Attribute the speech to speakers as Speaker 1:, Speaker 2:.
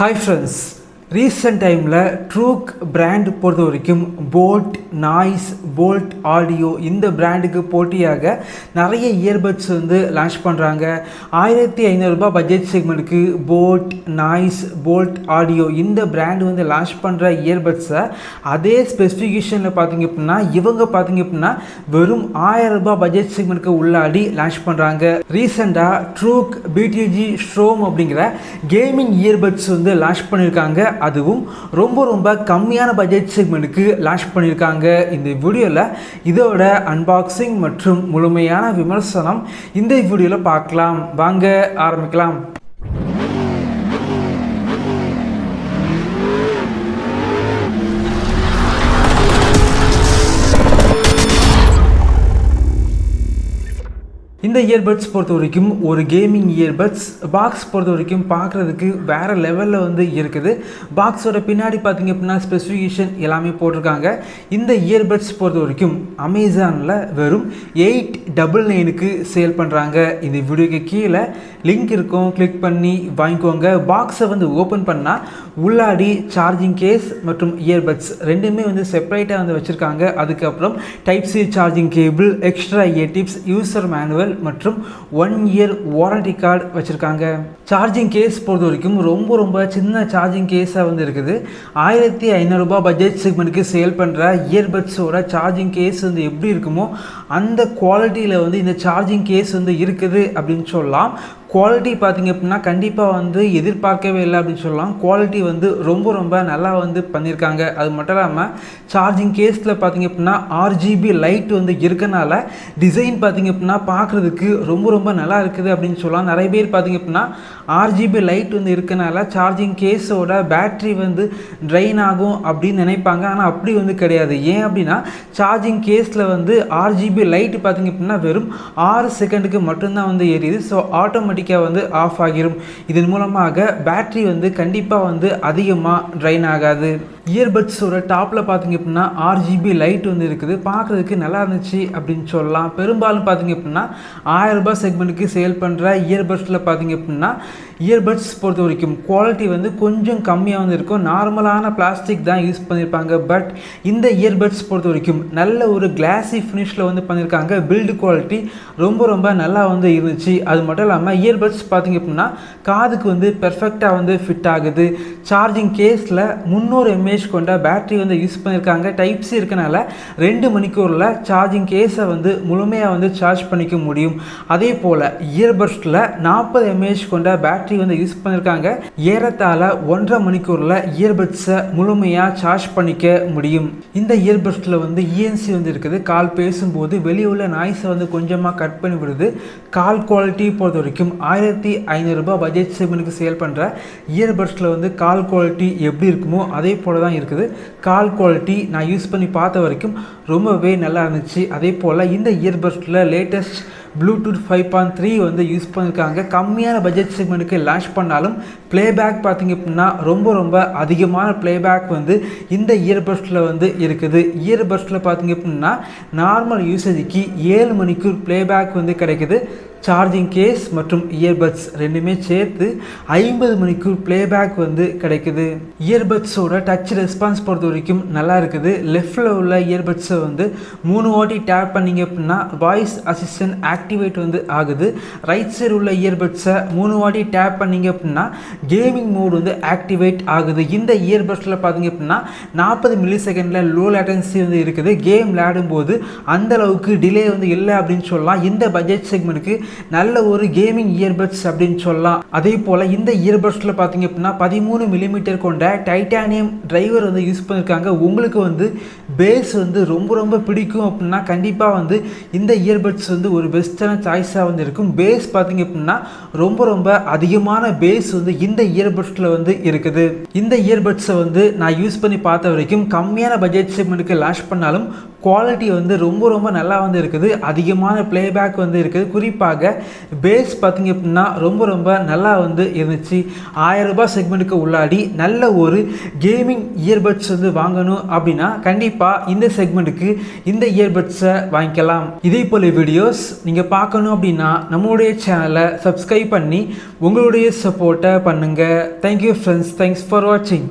Speaker 1: Hi friends, recent time truke brand பொறுத்த வரைக்கும் bolt Noise Boult audio இந்த பிராண்டுக்கு போட்டியாக நிறைய இயர்பட்ஸ் வந்து லான்ச் பண்ணுறாங்க. 1500 ரூபாய் பட்ஜெட் செக்மெண்ட்டுக்கு போல்ட் நாய்ஸ் போல்ட் ஆடியோ இந்த பிராண்ட் வந்து லான்ச் பண்ணுற இயர்பட்ஸை அதே ஸ்பெசிஃபிகேஷனில் பார்த்தீங்க அப்படின்னா இவங்க பார்த்தீங்க அப்படின்னா வெறும் 1000 ரூபாய் பட்ஜெட் செக்மெண்ட்டுக்கு உள்ளாடி லான்ச் பண்ணுறாங்க. ரீசெண்டாக truke BTG Storm அப்படிங்கிற கேமிங் இயர்பட்ஸ் வந்து லான்ச் பண்ணியிருக்காங்க. அதுவும் ரொம்ப கம்மியான பட்ஜெட் செக்மெண்ட்டுக்கு லான்ச் பண்ணியிருக்காங்க. இந்த வீடியோவில் இதோட அன்பாக்சிங் மற்றும் முழுமையான விமர்சனம் இந்த வீடியோவில் பார்க்கலாம். வாங்க ஆரம்பிக்கலாம். இந்த இயர்பட்ஸ் பொறுத்த வரைக்கும் ஒரு கேமிங் இயர்பட்ஸ் பாக்ஸ் பொறுத்த வரைக்கும் பார்க்குறதுக்கு வேறு லெவலில் வந்து இருக்குது. பாக்ஸோட பின்னாடி பார்த்திங்க அப்படின்னா ஸ்பெசிஃபிகேஷன் எல்லாமே போட்டிருக்காங்க. இந்த இயர்பட்ஸ் பொறுத்த வரைக்கும் அமேசானில் வெறும் 899க்கு சேல் பண்ணுறாங்க. இந்த வீடியோக்கு கீழே லிங்க் இருக்கும், கிளிக் பண்ணி வாங்கிக்கோங்க. பாக்ஸை வந்து ஓப்பன் பண்ணால் உள்ளாடி சார்ஜிங் கேஸ் மற்றும் இயர்பட்ஸ் ரெண்டுமே வந்து செப்பரேட்டாக வந்து வச்சுருக்காங்க. அதுக்கப்புறம் type C charging cable, extra year tips, user manual மற்றும் 1 இயர் வாரண்டி கார்டு வச்சுருக்காங்க. சார்ஜிங் கேஸ் பொறுத்த வரைக்கும் ரொம்ப சின்ன சார்ஜிங் கேஸாக வந்து இருக்குது. 1500 ரூபாய் பட்ஜெட் செக்மெண்ட்டுக்கு சேல் பண்ணுற இயர்பட்ஸோட சார்ஜிங் கேஸ் வந்து எப்படி இருக்குமோ அந்த குவாலிட்டியில் வந்து இந்த சார்ஜிங் கேஸ் வந்து இருக்குது அப்படின்னு சொல்லலாம். குவாலிட்டி பார்த்திங்க அப்படின்னா கண்டிப்பாக வந்து எதிர்பார்க்கவே இல்லை அப்படின்னு சொல்லலாம். குவாலிட்டி வந்து ரொம்ப நல்லா வந்து பண்ணியிருக்காங்க. அது மட்டும் இல்லாமல் சார்ஜிங் கேஸில் பார்த்திங்க அப்படின்னா RGB லைட் வந்து இருக்கனால டிசைன் பார்த்திங்க அப்படின்னா பார்க்குறதுக்கு ரொம்ப நல்லா இருக்குது அப்படின்னு சொல்லலாம். நிறைய பேர் பார்த்திங்க அப்படின்னா RGB லைட் வந்து இருக்கனால சார்ஜிங் கேஸோட பேட்ரி வந்து ட்ரைன் ஆகும் அப்படின்னு நினைப்பாங்க. ஆனால் அப்படி வந்து கிடையாது. ஏன் அப்படின்னா சார்ஜிங் கேஸில் வந்து RGB லைட் பார்த்திங்க அப்படின்னா வெறும் 6 செகண்டுக்கு மட்டும்தான் வந்து எரியுது. ஸோ ஆட்டோமேட்டிக்காக வந்து ஆஃப் ஆகிரும். இதன் மூலமாக பேட்டரி வந்து கண்டிப்பாக வந்து அதிகமாக ட்ரைன் ஆகாது. இயர்பட்ஸோட டாப்பில் பார்த்திங்க அப்படின்னா RGB லைட் வந்து இருக்குது. பார்க்குறதுக்கு நல்லா இருந்துச்சு அப்படின்னு சொல்லலாம். பெரும்பாலும் பார்த்திங்க அப்படின்னா 1000 ரூபாய் செக்மெண்ட்டுக்கு சேல் பண்ணுற இயர்பட்ஸில் பார்த்திங்க அப்படின்னா இயர்பட்ஸ் பொறுத்த வரைக்கும் குவாலிட்டி வந்து கொஞ்சம் கம்மியாக வந்து இருக்கும். நார்மலான பிளாஸ்டிக் தான் யூஸ் பண்ணியிருப்பாங்க. பட் இந்த இயர்பட்ஸ் பொறுத்த வரைக்கும் நல்ல ஒரு கிளாஸி ஃபினிஷில் வந்து பண்ணியிருக்காங்க. பில்டு குவாலிட்டி ரொம்ப நல்லா வந்து இருந்துச்சு. அது மட்டும் இல்லாமல் இயர்பட்ஸ் பார்த்திங்க அப்படின்னா காதுக்கு வந்து பெர்ஃபெக்டாக வந்து ஃபிட் ஆகுது. சார்ஜிங் கேஸில் 300 mAh கொண்ட பேட்டரி வந்து யூஸ் பண்ணியிருக்காங்க. டைப் சி இருக்கனால 2 மணிக்கூரில் சார்ஜிங் கேஸை வந்து முழுமையாக வந்து சார்ஜ் பண்ணிக்க முடியும். அதே போல் இயர்பட்ஸில் 40 mAh கொண்ட பேட்டரி வந்து யூஸ் பண்ணியிருக்காங்க. ஏறத்தாழ 1.5 மணிக்கூரில் இயர்பட்ஸை முழுமையாக சார்ஜ் பண்ணிக்க முடியும். இந்த இயர்பட்ஸில் வந்து ENC வந்து இருக்குது. கால் பேசும்போது வெளியே உள்ள நாய்ஸை வந்து கொஞ்சமாக கட் பண்ணி விடுது. கால் குவாலிட்டி பொறுத்த வரைக்கும் 1500 ரூபாய் பட்ஜெட் செக்மெண்ட்டுக்கு சேல் பண்ணுற இயர்பட்ஸில் வந்து கால் குவாலிட்டி எப்படி இருக்குமோ அதே போல் தான் இருக்குது. கால் குவாலிட்டி நான் யூஸ் பண்ணி பார்த்த வரைக்கும் ரொம்பவே நல்லா இருந்துச்சு. அதே போல் இந்த இயர்பட்ஸில் லேட்டஸ்ட் ப்ளூடூத் 5.3 வந்து யூஸ் பண்ணியிருக்காங்க. கம்மியான பட்ஜெட் செக்மெண்ட்டுக்கு லான்ச் பண்ணாலும் ப்ளேபேக் பார்த்திங்க அப்படின்னா ரொம்ப அதிகமான ப்ளேபேக் வந்து இந்த இயர்பட்ஸில் வந்து இருக்குது. இயர்பட்ஸில் பார்த்திங்க அப்படின்னா நார்மல் யூசேஜுக்கு 7 மணிக்கூர் ப்ளேபேக் வந்து கிடைக்குது. சார்ஜிங் கேஸ் மற்றும் இயர்பட்ஸ் ரெண்டுமே சேர்த்து 50 மணிக்கூர் ப்ளேபேக் வந்து கிடைக்குது. இயர்பட்ஸோட டச் ரெஸ்பான்ஸ் பொறுத்த வரைக்கும் நல்லா இருக்குது. லெஃப்டில் உள்ள இயர்பட்ஸை வந்து 3 வாட்டி டேப் பண்ணிங்க அப்படின்னா வாய்ஸ் அசிஸ்டன்ட் ஆக்டிவேட் வந்து ஆகுது. ரைட் சைடு உள்ள இயர்பட்ஸை 3 வாட்டி டேப் பண்ணிங்க அப்படின்னா கேமிங் மோட் வந்து ஆக்டிவேட் ஆகுது. இந்த இயர்பட்ஸில் பார்த்திங்க அப்படின்னா 40 மில்லி செகண்டில் லோ லேட்டன்சி வந்து இருக்குது. கேம் விளையாடும் போது அந்தளவுக்கு டிலே வந்து இல்லை அப்படின்னு சொல்லலாம். இந்த பட்ஜெட் செக்மெண்ட்டுக்கு நல்ல ஒரு கேமிங் இயர்பட்ஸ் அப்படின்னு சொல்லலாம். அதே போல் இந்த இயர்பட்ஸில் பார்த்திங்க அப்படின்னா 13 மில்லிமீட்டர் கொண்ட டைட்டானியம் டிரைவர் வந்து யூஸ் பண்ணியிருக்காங்க. உங்களுக்கு வந்து பேஸ் வந்து ரொம்ப பிடிக்கும் அப்படின்னா கண்டிப்பாக வந்து இந்த இயர்பட்ஸ் வந்து ஒரு பெஸ்ட்டான சாய்ஸாக வந்து இருக்கும். பேஸ் பார்த்திங்க அப்படின்னா ரொம்ப அதிகமான பேஸ் வந்து இந்த இயர்பட்ஸில் வந்து இருக்குது. இந்த இயர்பட்ஸை வந்து நான் யூஸ் பண்ணி பார்த்த வரைக்கும் கம்மியான பட்ஜெட் செக்மெண்ட்டுக்கு லான்ச் பண்ணாலும் குவாலிட்டி வந்து ரொம்ப நல்லா வந்து இருக்குது. அதிகமான ப்ளேபேக் வந்து இருக்குது. குறிப்பாக பேஸ் பார்த்திங்க அப்படின்னா ரொம்ப நல்லா வந்து இருந்துச்சு. 1000 ரூபாய் செக்மெண்ட்டுக்கு உள்ளாடி நல்ல ஒரு கேமிங் இயர்பட்ஸ் வந்து வாங்கணும் அப்படின்னா கண்டிப்பாக இந்த செக்மெண்ட்டுக்கு இந்த இயர்பட்ஸை வாங்கிக்கலாம். இதே போல் வீடியோஸ் நீங்கள் பார்க்கணும் அப்படின்னா நம்மளுடைய சேனலை சப்ஸ்கிரைப் பண்ணி உங்களுடைய சப்போர்ட்டை பண்ணுங்கள். Thank you friends. தேங்க்ஸ் ஃபார் வாட்சிங்.